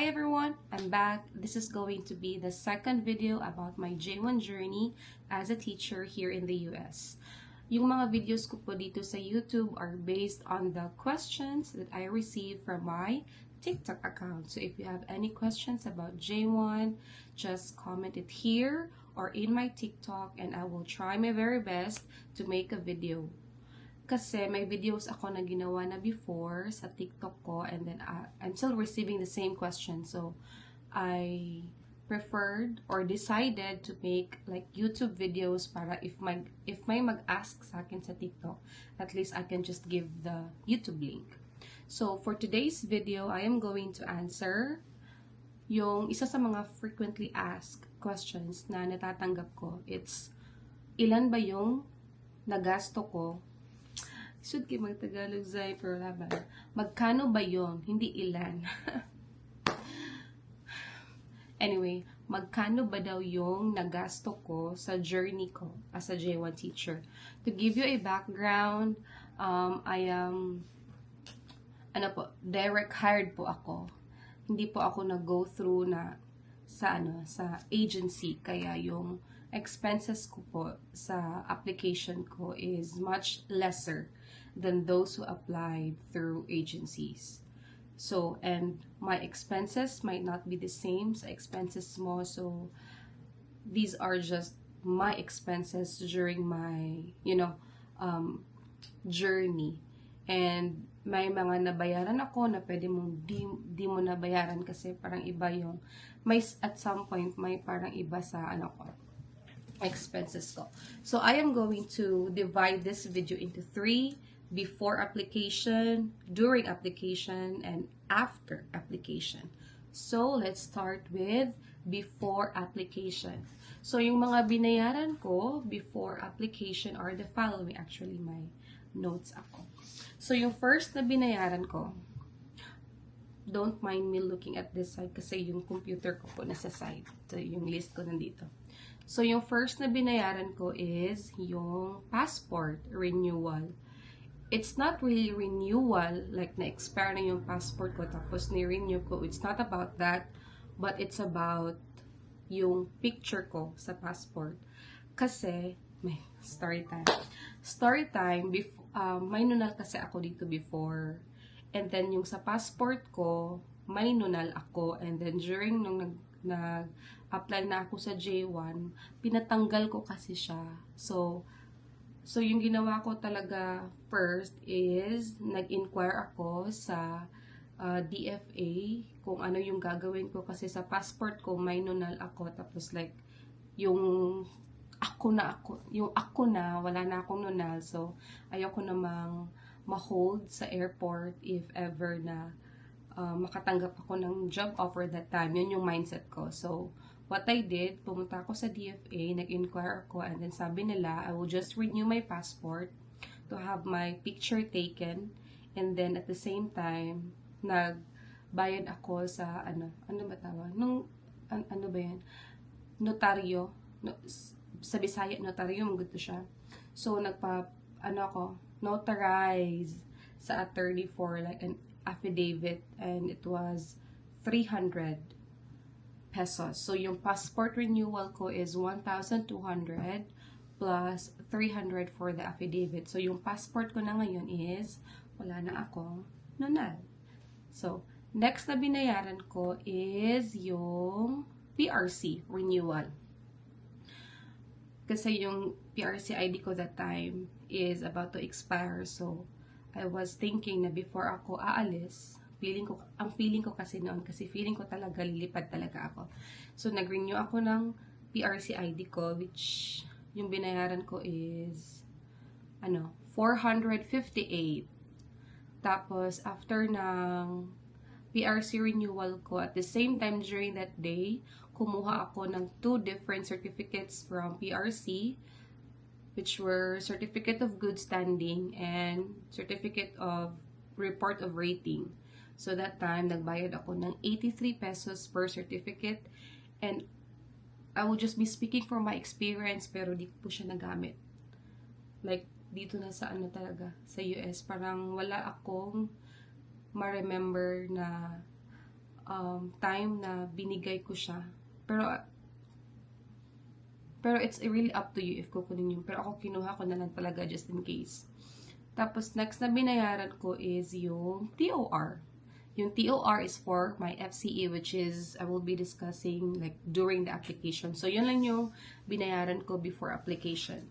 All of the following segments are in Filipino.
Hi everyone, I'm back. This is going to be the second video about my J1 journey as a teacher here in the US. Yung mga videos ko po dito sa YouTube are based on the questions that I received from my TikTok account. So if you have any questions about J1, just comment it here or in my TikTok and I will try my very best to make a video. Kasi may videos ako na ginawa na before sa TikTok ko and then I'm still receiving the same question. So, I preferred or decided to make like YouTube videos para if may mag-ask sa akin sa TikTok, at least I can just give the YouTube link. So, for today's video, I am going to answer yung isa sa mga frequently asked questions na natatanggap ko. It's, ilan ba yung nagasto ko? Should kayo mag-Tagalog zay, pero laban. Magkano ba yon? Hindi ilan. Anyway, magkano ba daw yung nagasto ko sa journey ko as a J1 teacher? To give you a background, I am, direct hired po ako. Hindi po ako nag-go through na sa agency. Kaya yung expenses ko po sa application ko is much lesser than those who applied through agencies. So, and my expenses might not be the same sa expenses mo. So, these are just my expenses during my, journey. And may mga nabayaran ako na pwede mong di mo nabayaran kasi parang iba yung, may at some point, may parang iba sa expenses ko. So, I am going to divide this video into 3. Before application, during application, and after application. So, let's start with before application. So, yung mga binayaran ko before application are the following. Actually, my notes ako. So, yung first na binayaran ko, don't mind me looking at this side kasi yung computer ko po nasa side. So, yung list ko nandito. So, yung first na binayaran ko is yung passport renewal. It's not really renewal, like na-expire na yung passport ko tapos ni-renew ko. It's not about that, but it's about yung picture ko sa passport. Kasi, may story time. Story time, may nunal kasi ako dito before. And then yung sa passport ko, may nunal ako. And then during nung nag-apply na ako sa J1, pinatanggal ko kasi siya. So, yung ginawa ko talaga first is nag-inquire ako sa DFA kung ano yung gagawin ko kasi sa passport ko may nunal ako tapos like yung ako na wala na akong nunal, so ayoko namang ma-hold sa airport if ever na makatanggap ako ng job offer that time. Yun yung mindset ko. So what I did, pumunta ako sa DFA, nag-inquire ako, and then sabi nila, I will just renew my passport to have my picture taken, and then at the same time, nagbayad ako sa, ano ba tawag? Ano ba yan? Notaryo. Sa Bisaya, notaryo, maganda siya. So, notarize sa attorney for like an affidavit, and it was 300 pesos. So, yung passport renewal ko is 1,200 plus 300 for the affidavit. So, yung passport ko na ngayon is wala na akong nunal. So, next na binayaran ko is yung PRC renewal. Kasi yung PRC ID ko that time is about to expire. So, I was thinking na before ako aalis, ang feeling ko kasi noon, kasi feeling ko talaga lilipad talaga ako. So, nag-renew ako ng PRC ID ko, which yung binayaran ko is 458. Tapos, after ng PRC renewal ko, at the same time during that day, kumuha ako ng 2 different certificates from PRC, which were Certificate of Good Standing and Certificate of Report of Rating. So, that time, nagbayad ako ng 83 pesos per certificate. And I will just be speaking from my experience, pero di ko siya nagamit. Like, dito na sa talaga, sa US, parang wala akong ma-remember na time na binigay ko siya. Pero it's really up to you if kukunin yun. Pero ako kinuha ko na lang talaga just in case. Tapos next na binayaran ko is yung TOR. Yung TOR is for my FCE, which is I will be discussing like during the application. So yun lang yung binayaran ko before application.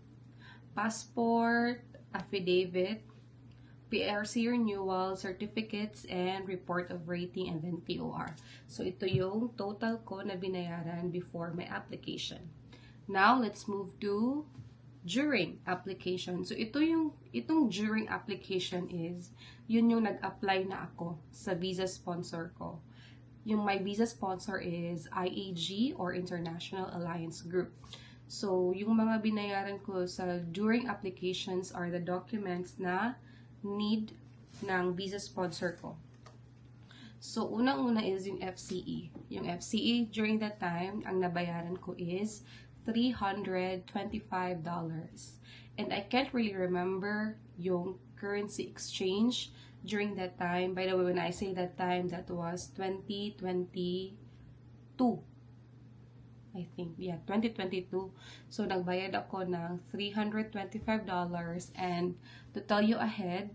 Passport, affidavit, PRC renewal, certificates, and report of rating, and then TOR. So ito yung total ko na binayaran before my application. Now let's move to during application. So itong during application is yun yung nag-apply na ako sa visa sponsor ko. Yung my visa sponsor is IAG or International Alliance Group. So yung mga binayaran ko sa during applications are the documents na need ng visa sponsor ko. So unang-una is yung FCE. Yung FCE during that time, ang nabayaran ko is $325. And I can't really remember yung currency exchange during that time. By the way, when I say that time, that was 2022. I think, yeah, 2022. So, nagbayad ako ng $325. And to tell you ahead,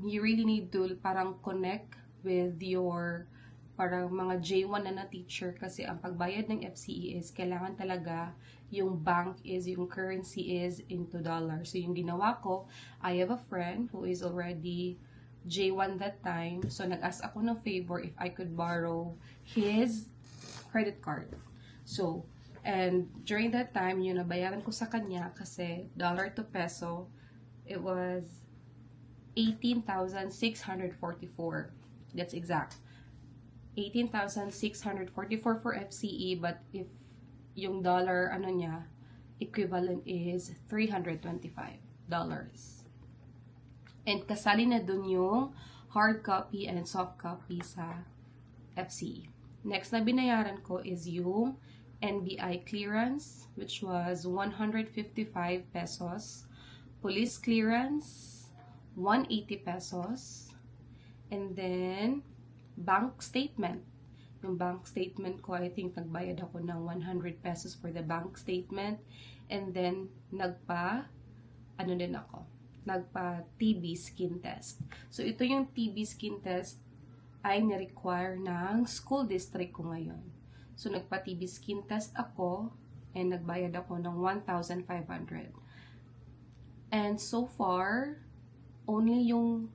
you really need to parang connect with your parang mga J1 na teacher kasi ang pagbayad ng FCE is kailangan talaga yung bank is, yung currency is into dollars. So, yung ginawa ko, I have a friend who is already J1 that time. So, nag-ask ako ng favor if I could borrow his credit card. So, and during that time, yung nabayaran ko sa kanya kasi dollar to peso, it was 18,644. That's exact. 18,644 for FCE, but if yung dollar, ano niya, equivalent is $325. And kasali na dun yung hard copy and soft copy sa FCE. Next na binayaran ko is yung NBI clearance, which was 155 pesos. Police clearance, 180 pesos. And then, bank statement. Yung bank statement ko, I think nagbayad ako ng 100 pesos for the bank statement. And then, nagpa-TB skin test. So, ito yung TB skin test ay ni-require ng school district ko ngayon. So, nagpa-TB skin test ako and nagbayad ako ng 1,500. And so far, only yung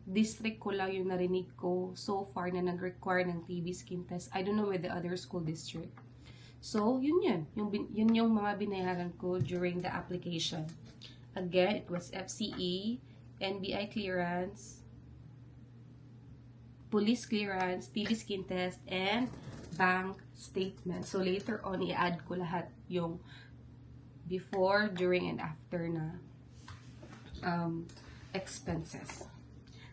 district ko lang yung narinig ko so far na nag-require ng TB skin test. I don't know with the other school district. So, yun yung mga binayaran ko during the application. Again, it was FCE, NBI clearance, police clearance, TB skin test, and bank statement. So, later on, i-add ko lahat yung before, during, and after na expenses.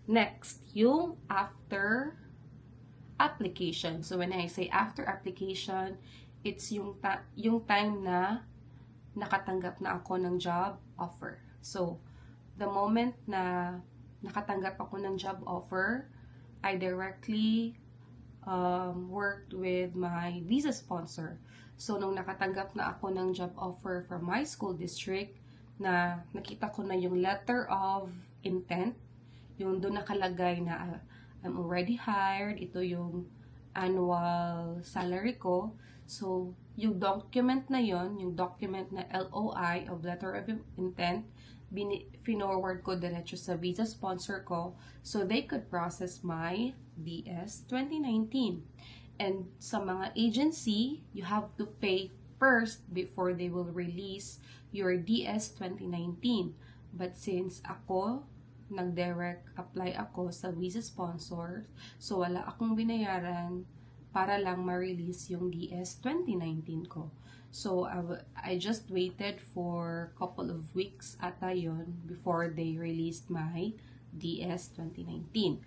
Next, yung after application. So, when I say after application, it's yung time na nakatanggap na ako ng job offer. So, the moment na nakatanggap ako ng job offer, I directly worked with my visa sponsor. So, nung nakatanggap na ako ng job offer from my school district, na nakita ko na yung letter of intent, yung doon nakalagay na I'm already hired, ito yung annual salary ko. So, yung document na yon, yung document na LOI of letter of intent, finorward ko diretso sa visa sponsor ko so they could process my DS 2019. And sa mga agency, you have to pay first before they will release your DS 2019. But since ako, nag-direct apply ako sa visa sponsor, so wala akong binayaran para lang ma-release yung DS 2019 ko. So, I just waited for a couple of weeks ata yun before they released my DS 2019.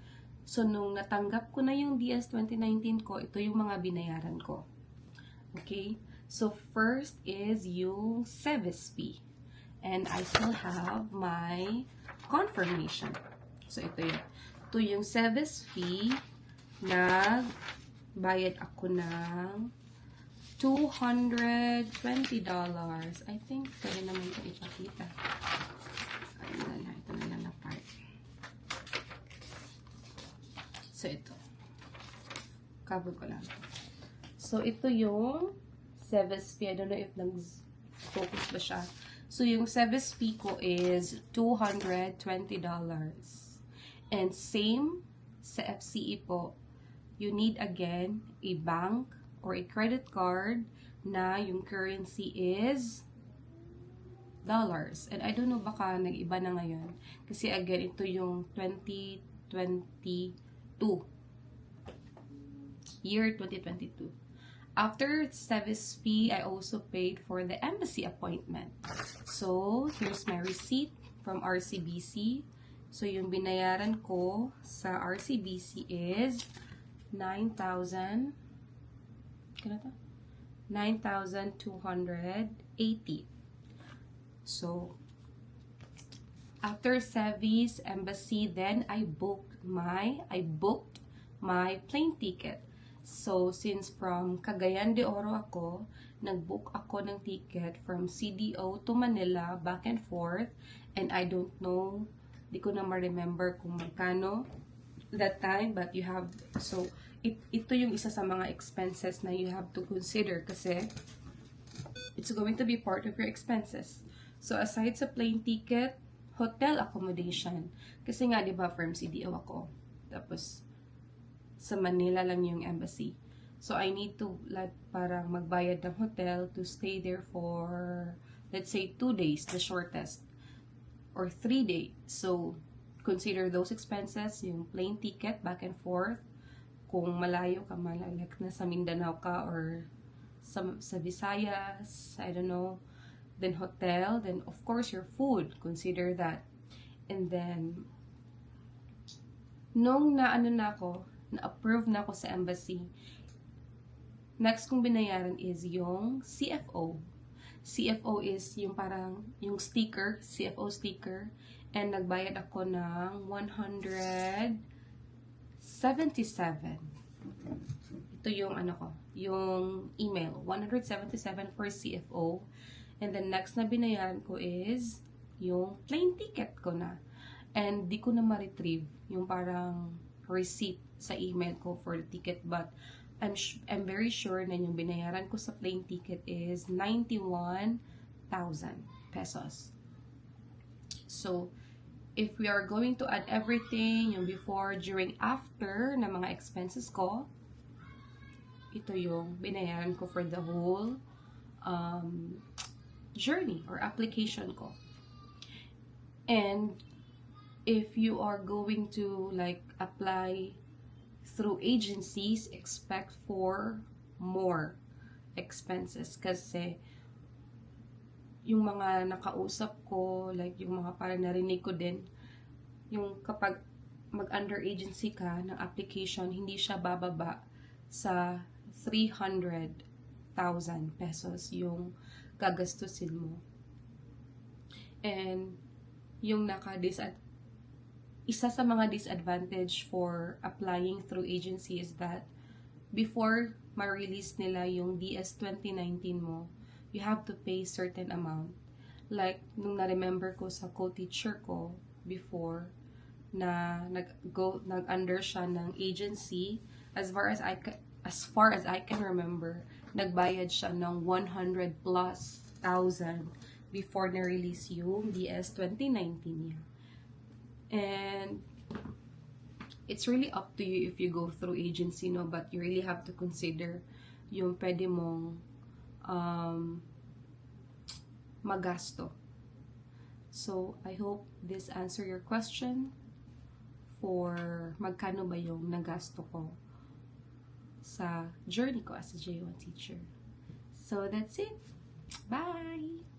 So, nung natanggap ko na yung DS 2019 ko, ito yung mga binayaran ko. Okay? So, first is yung SEVIS fee. And I still have my confirmation. So, ito yun. Ito yung SEVIS fee nagbayad ako ng $220. I think pwede naman ito ipakita. Ito na lang na part. So, ito. Cover ko lang. So, ito yung service fee. I don't know if nag-focus ba siya. So, yung service fee ko is $220. And same sa FCE po, you need again a bank or a credit card na yung currency is dollars. And I don't know, baka nag-iba na ngayon. Kasi again, ito yung 2022. Year 2022. After service fee, I also paid for the embassy appointment. So, here's my receipt from RCBC. So, yung binayaran ko sa RCBC is 9,280. So, after service, embassy, then I booked my plane ticket. So, since from Cagayan de Oro ako, nag-book ako ng ticket from CDO to Manila, back and forth, and I don't know, di ko na ma-remember kung magkano that time, but you have, so, ito yung isa sa mga expenses na you have to consider kasi it's going to be part of your expenses. So, aside sa plane ticket, hotel accommodation. Kasi nga, di ba, from CDO ako. Tapos, sa Manila lang yung embassy. So, I need to, like, parang magbayad ng hotel to stay there for, let's say, 2 days, the shortest. Or 3 days. So, consider those expenses, yung plane ticket, back and forth. Kung malayo ka, like, nasa Mindanao ka, or sa Visayas, I don't know. Then, hotel. Then, of course, your food. Consider that. And then, nung na-approve na ako sa embassy, next kong binayaran is yung CFO. CFO is yung parang, yung sticker, CFO sticker, and nagbayad ako ng 177. Ito yung yung email, 177 for CFO. And then next na binayaran ko is yung plane ticket ko na. And di ko na ma-retrieve yung parang receipt sa email ko for the ticket, but I'm very sure na yung binayaran ko sa plane ticket is 91,000 pesos. So, if we are going to add everything, yung before, during, after na mga expenses ko, ito yung binayaran ko for the whole journey or application ko. And if you are going to like apply through agencies, expect for more expenses kasi yung mga nakausap ko, like yung mga parang narinig ko din, yung kapag mag-under agency ka ng application, hindi siya bababa sa 300,000 pesos yung gagastusin mo. And yung isa sa mga disadvantage for applying through agency is that before ma-release nila yung DS 2019 mo, you have to pay certain amount. Like, nung na-remember ko sa co-teacher ko before, na nag-under siya ng agency, as far as I can remember, nagbayad siya ng 100 plus thousand before na-release yung DS 2019 niya. And it's really up to you if you go through agency, no? But you really have to consider yung pwede mong magasto. So, I hope this answer your question for magkano ba yung nagasto ko sa journey ko as a J1 teacher. So, that's it. Bye!